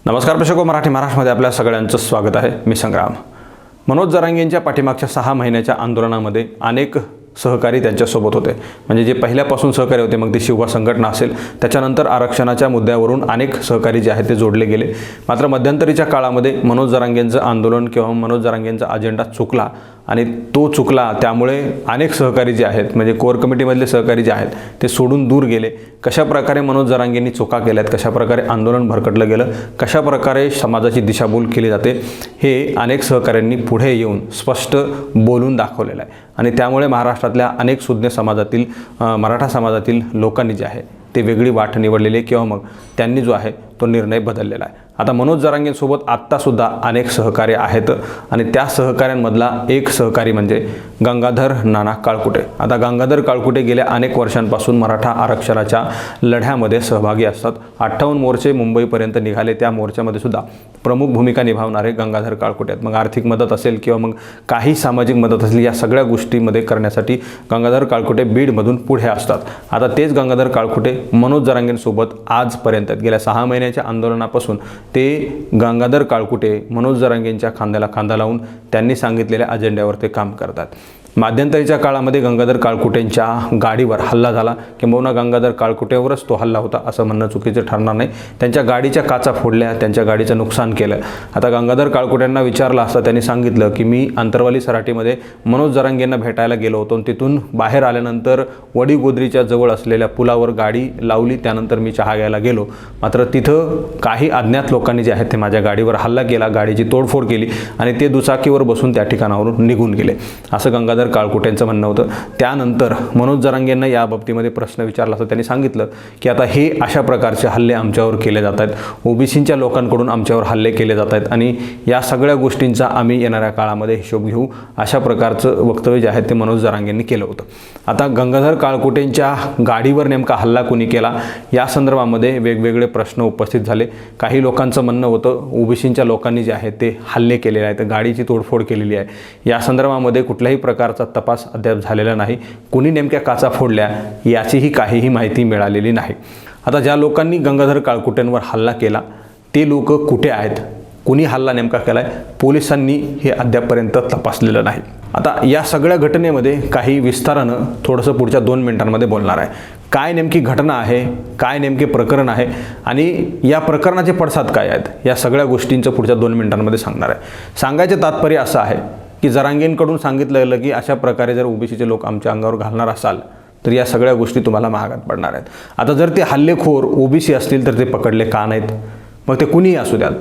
नमस्कार प्रेक्षको, मराठी महाराष्ट्रामध्ये आपल्या सगळ्यांचं स्वागत आहे. मी संग्राम. मनोज जरांगेंच्या पाठीमागच्या 6 महिन्याच्या आंदोलनामध्ये अनेक सहकारी त्यांच्यासोबत होते. म्हणजे जे पहिल्यापासून सहकारी होते, मग ती शिवबा संघटना असेल, त्याच्यानंतर आरक्षणाच्या मुद्द्यावरून अनेक सहकारी जे आहेत ते जोडले गेले. मात्र मध्यंतरीच्या काळामध्ये मनोज जरांगेंचं आंदोलन किंवा मनोज जरांगेंचा अजेंडा चुकला आणि तो चुकला. त्यामुळे अनेक सहकारी जे आहेत, म्हणजे कोर कमिटीमधले सहकारी जे आहेत ते सोडून दूर गेले. कशाप्रकारे मनोज जरांगेंनी चुका केल्यात, कशाप्रकारे आंदोलन भरकटलं गेलं, कशाप्रकारे समाजाची दिशाभूल केली जाते, हे अनेक सहकाऱ्यांनी पुढे येऊन स्पष्ट बोलून दाखवलेलं आहे. आणि त्यामुळे महाराष्ट्रातल्या अनेक सुज्ञ समाजातील मराठा समाजातील लोकांनी जे आहे ते वेगळी वाट निवडलेली आहे किंवा मग त्यांनी जो आहे तो निर्णय बदललेला आहे. आता मनोज जरांगेंसोबत आत्तासुद्धा अनेक सहकारी आहेत आणि त्या सहकाऱ्यांमधला एक सहकारी म्हणजे गंगाधर नाना काळकुटे. आता गंगाधर काळकुटे गेल्या अनेक वर्षांपासून मराठा आरक्षणाच्या लढ्यामध्ये सहभागी असतात. 58 मोर्चे मुंबईपर्यंत निघाले. त्या मोर्चामध्ये सुद्धा प्रमुख भूमिका निभावणारे गंगाधर काळकुटे आहेत. मग आर्थिक मदत असेल किंवा मग काही सामाजिक मदत असेल, या सगळ्या गोष्टीमध्ये करण्यासाठी गंगाधर काळकुटे बीडमधून पुढे असतात. आता तेच गंगाधर काळकुटे मनोज जरांगेंसोबत आजपर्यंत गेल्या 6 महिन्याच्या आंदोलनापासून ते गंगाधर काळकुटे मनोज जरांगेंच्या खांद्याला खांदा लावून त्यांनी सांगितलेल्या अजेंड्यावर ते काम करतात. मध्यंतरीच्या काळामध्ये गंगाधर काळकुटेंच्या गाडीवर हल्ला झाला, किंबहुना गंगाधर काळकुटेवरच तो हल्ला होता असं म्हणणं चुकीचं ठरणार नाही. त्यांच्या गाडीच्या काचा फोडल्या, त्यांच्या गाडीचं नुकसान केलं. आता गंगाधर काळकुटेंना विचारलं असता त्यांनी सांगितलं की मी अंतरवाली सराटीमध्ये मनोज जरांगेंना भेटायला गेलो होतो आणि तिथून बाहेर आल्यानंतर वडीगोद्रीच्या जवळ असलेल्या पुलावर गाडी लावली, त्यानंतर मी चहा घ्यायला गेलो. मात्र तिथं काही अज्ञात लोकांनी जे आहेत ते माझ्या गाडीवर हल्ला केला, गाडीची तोडफोड केली आणि ते दुचाकीवर बसून त्या ठिकाणावरून निघून गेले, असं गंगाधर काळकुटेंचं म्हणणं होतं. त्यानंतर मनोज जरांगेंना या बाबतीमध्ये प्रश्न विचारला असता त्यांनी सांगितलं की आता हे अशा प्रकारचे हल्ले आमच्यावर केले जात आहेत, ओबीसीच्या लोकांकडून आमच्यावर हल्ले केले जात आहेत आणि या सगळ्या गोष्टींचा आम्ही येणाऱ्या काळामध्ये हिशोब घेऊ, अशा प्रकारचं वक्तव्य जे आहे ते मनोज जरांगेंनी केलं होतं. आता गंगाधर काळकुटेंच्या गाडीवर नेमका हल्ला कोणी केला या संदर्भामध्ये वेगवेगळे प्रश्न उपस्थित झाले. काही लोकांचं म्हणणं होतं ओबीसीच्या लोकांनी जे आहे ते हल्ले केलेले आहेत, गाडीची तोडफोड केलेली आहे. या संदर्भामध्ये कुठल्याही प्रकारचा तपास अद्याप झालेला नाही. कोणी नेमक्या काचा फोडल्या याचीही काहीही माहिती मिळालेली नाही. आता ज्या लोकांनी गंगाधर काळकुटेंवर हल्ला केला ते लोक कुठे आहेत, कुणी हल्ला नेमका केलाय, पोलिसांनी हे अद्यापपर्यंत तपासलेलं नाही. आता या सगळ्या घटनेमध्ये काही विस्तारानं थोडंसं पुढच्या 2 मिनिटांमध्ये बोलणार आहे. काय नेमकी घटना आहे, काय नेमके प्रकरण आहे आणि या प्रकरणाचे पडसाद काय आहेत, या सगळ्या गोष्टींचं पुढच्या 2 मिनिटांमध्ये सांगणार आहे. सांगायचं तात्पर्य असं आहे की जरांगेंकडून सांगितलं गेलं की अशा प्रकारे जर ओबीसीचे लोक आमच्या अंगावर घालणार असाल तर या सगळ्या गोष्टी तुम्हाला महागात पडणार आहेत. आता जर ते हल्लेखोर ओबीसी असतील तर ते पकडले का नाहीत, मग ते कुणीही असू द्यात.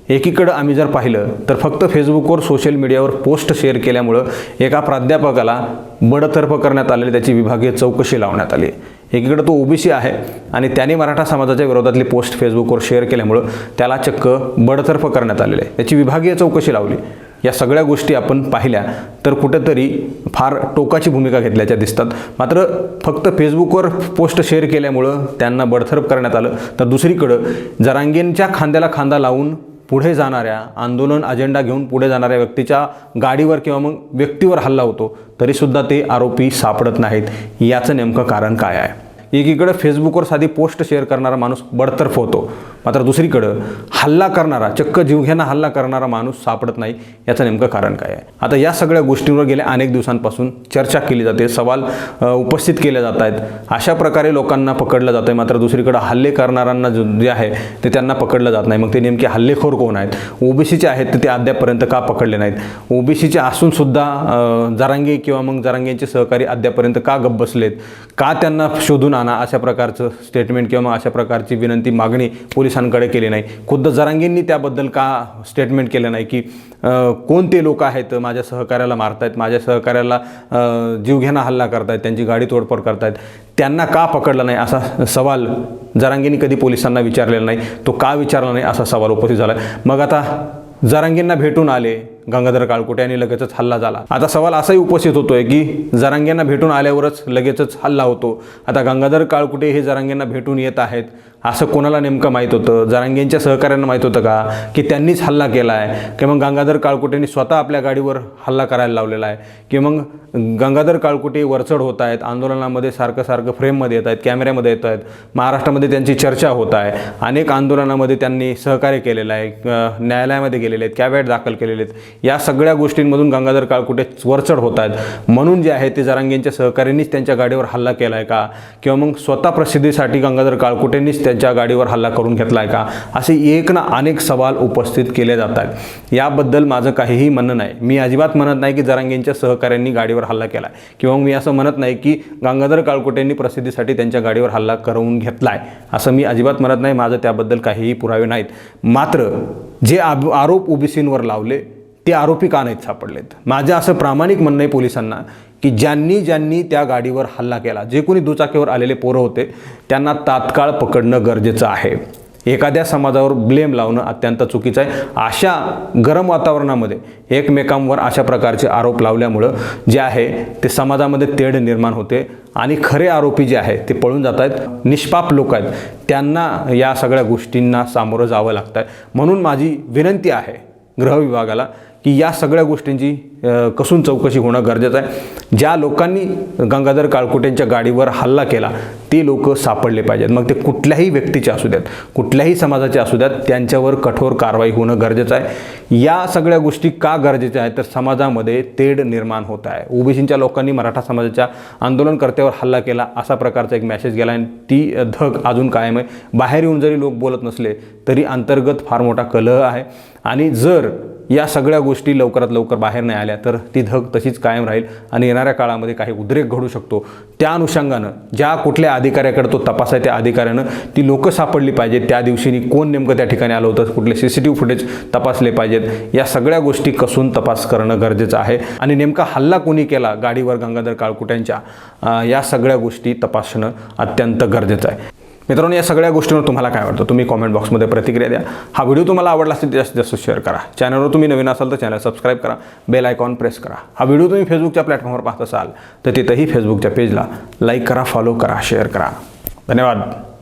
एकीकडं आम्ही जर पाहिलं तर फक्त फेसबुकवर सोशल मीडियावर पोस्ट शेअर केल्यामुळं एका प्राध्यापकाला बडतर्फ करण्यात आलेली, त्याची विभागीय चौकशी लावण्यात आली. एकीकडे तो ओबीसी आहे आणि त्याने मराठा समाजाच्या विरोधातली पोस्ट फेसबुकवर शेअर केल्यामुळं त्याला चक्क बडतर्फ करण्यात आलेले आहे, त्याची विभागीय चौकशी लावली. या सगळ्या गोष्टी आपण पाहिल्या तर कुठेतरी फार टोकाची भूमिका घेतल्याच्या दिसतात. मात्र फक्त फेसबुकवर पोस्ट शेअर केल्यामुळं त्यांना बडतर्फ करण्यात आलं, तर दुसरीकडं जरांगेंच्या खांद्याला खांदा लावून पुढे जाणाऱ्या, आंदोलन अजेंडा घेऊन पुढे जाणाऱ्या व्यक्तीच्या गाडीवर किंवा मग व्यक्तीवर हल्ला होतो तरीसुद्धा ते आरोपी सापडत नाहीत. याचं नेमकं कारण काय आहे? एकीकडं फेसबुकवर साधी पोस्ट शेअर करणारा माणूस बडतर्फ होतो, मात्र दुसरीकडं हल्ला करणारा, चक्क जीवघेणा हल्ला करणारा माणूस सापडत नाही. याचं नेमकं कारण काय आहे? आता या सगळ्या गोष्टींवर गेल्या अनेक दिवसांपासून चर्चा केली जाते, सवाल उपस्थित केले जात आहेत. अशा प्रकारे लोकांना पकडलं जातं आहे, मात्र दुसरीकडं हल्ले करणाऱ्यांना जे आहे ते त्यांना पकडलं जात नाही. मग ते नेमके हल्लेखोर कोण आहेत? ओबीसीचे आहेत तर ते अद्यापपर्यंत का पकडले नाहीत? ओबीसीचे असूनसुद्धा जरांगे किंवा मग जरांगेंचे सहकारी अद्यापपर्यंत का गप्प बसलेत? का त्यांना शोधून आणा अशा प्रकारचं स्टेटमेंट किंवा मग अशा प्रकारची विनंती, मागणी पोलिसांकडे केली नाही? खुद्द जरांगेंनी त्याबद्दल का स्टेटमेंट केलं नाही की कोणते लोक आहेत माझ्या सहकार्याला मारतायत, माझ्या सहकार्याला जीवघेणा हल्ला करतायत, त्यांची गाडी तोडफोड करतायत, त्यांना का पकडलं नाही असा सवाल जरांगेंनी कधी पोलिसांना विचारलेला नाही. तो का विचारला नाही असा सवाल उपस्थित झाला. मग आता जरांगेंना भेटून आले गंगाधर काळकुटे आणि लगेचच हल्ला झाला. आता सवाल असाही उपस्थित होतोय की जरांगेंना भेटून आल्यावरच लगेचच हल्ला होतो. आता गंगाधर काळकुटे हे जरांगेंना भेटून येत आहेत असं कोणाला नेमकं माहीत होतं? जरांगेंच्या सहकाऱ्यांना माहीत होतं का की त्यांनीच हल्ला केला आहे, किंवा मग गंगाधर काळकुटेंनी स्वतः आपल्या गाडीवर हल्ला करायला लावलेला आहे, किंवा मग गंगाधर काळकुटे वरचढ होत आहेत, आंदोलनामध्ये सारखं फ्रेममध्ये येत आहेत, कॅमेऱ्यामध्ये येत आहेत, महाराष्ट्रामध्ये त्यांची चर्चा होत आहे, अनेक आंदोलनामध्ये त्यांनी सहकार्य केलेलं आहे, न्यायालयामध्ये गेलेले आहेत, कॅव्हेट दाखल केलेले आहेत, या सगळ्या गोष्टींमधून गंगाधर काळकुटे वरचढ होत आहेत म्हणून जे आहे ते जरांगेंच्या सहकाऱ्यांनीच त्यांच्या गाडीवर हल्ला केला आहे का, किंवा मग स्वतः प्रसिद्धीसाठी गंगाधर काळकुटेंनीच त्यांच्या गाडीवर हल्ला करून घेतला आहे का, असे एक ना अनेक सवाल उपस्थित केले जात आहेत. याबद्दल माझं काहीही म्हणणं नाही. मी अजिबात म्हणत नाही की जरांगेंच्या सहकाऱ्यांनी गाडीवर हल्ला केला आहे, किंवा मी असं म्हणत नाही की गंगाधर काळकुटेंनी प्रसिद्धीसाठी त्यांच्या गाडीवर हल्ला करून घेतला आहे, असं मी अजिबात म्हणत नाही. माझं त्याबद्दल काहीही पुरावे नाहीत. मात्र जे आरोप ओबीसींवर लावले ते आरोपी का नाहीत सापडलेत? माझं असं प्रामाणिक म्हणणं आहे पोलिसांना की ज्यांनी त्या गाडीवर हल्ला केला, जे कोणी दुचाकीवर आलेले पोरं होते, त्यांना तात्काळ पकडणं गरजेचं आहे. एखाद्या समाजावर ब्लेम लावणं अत्यंत चुकीचं आहे. अशा गरम वातावरणामध्ये एकमेकांवर अशा प्रकारचे आरोप लावल्यामुळं जे आहे ते समाजामध्ये तेढ निर्माण होते आणि खरे आरोपी जे आहे ते पळून जात आहेत. निष्पाप लोक आहेत, त्यांना या सगळ्या गोष्टींना सामोरं जावं लागतं आहे. म्हणून माझी विनंती आहे गृह विभागाला की या सगळ्या गोष्टींची कसून चौकशी होणं गरजेचं आहे. ज्या लोकांनी गंगाधर काळकुटेंच्या गाडीवर हल्ला केला ते लोक सापडले पाहिजेत. मग ते कुठल्याही व्यक्तीचे असू द्यात, कुठल्याही समाजाचे असू द्यात, त्यांच्यावर कठोर कारवाई होणं गरजेचं आहे. या सगळ्या गोष्टी का गरजेच्या आहेत तर समाजामध्ये तेढ निर्माण होत आहे. ओबीसींच्या लोकांनी मराठा समाजाच्या आंदोलनकर्त्यावर हल्ला केला असा प्रकारचा एक मेसेज गेला आणि ती धग अजून कायम आहे. बाहेर येऊन जरी लोक बोलत नसले तरी अंतर्गत फार मोठा कलह आहे आणि जर या सगळ्या गोष्टी लवकरात लवकर बाहेर नाही आल्या तर ती धग तशीच कायम राहील आणि येणाऱ्या काळामध्ये काही उद्रेक घडू शकतो. त्या अनुषंगानं ज्या कुठल्या अधिकाऱ्याकडे तो तपास आहे त्या अधिकाऱ्यानं ती लोकं सापडली पाहिजेत. त्या दिवशी कोण नेमकं त्या ठिकाणी आलं होतं, कुठले CCTV फुटेज तपासले पाहिजेत. या सगळ्या गोष्टी कसून तपास करणं गरजेचं आहे आणि नेमका हल्ला कोणी केला गाडीवर गंगाधर काळकुट्यांच्या, या सगळ्या गोष्टी तपासणं अत्यंत गरजेचं आहे. मित्रांनो, या सगळ्या गोष्टींवर तुम्हाला काय वाटतं तुम्ही कॉमेंट बॉक्समध्ये प्रतिक्रिया द्या. हा व्हिडिओ तुम्हाला आवडला असेल तर जास्तीत जास्त शेअर करा. चॅनलवर तुम्ही नवीन असाल तर चॅनल सबस्क्राईब करा, बेल आयकॉन प्रेस करा. हा व्हिडिओ तुम्ही फेसबुकच्या प्लॅटफॉर्मवर पाहत असाल तर तिथंही फेसबुकच्या पेजला लाईक करा, फॉलो करा, शेअर करा. धन्यवाद.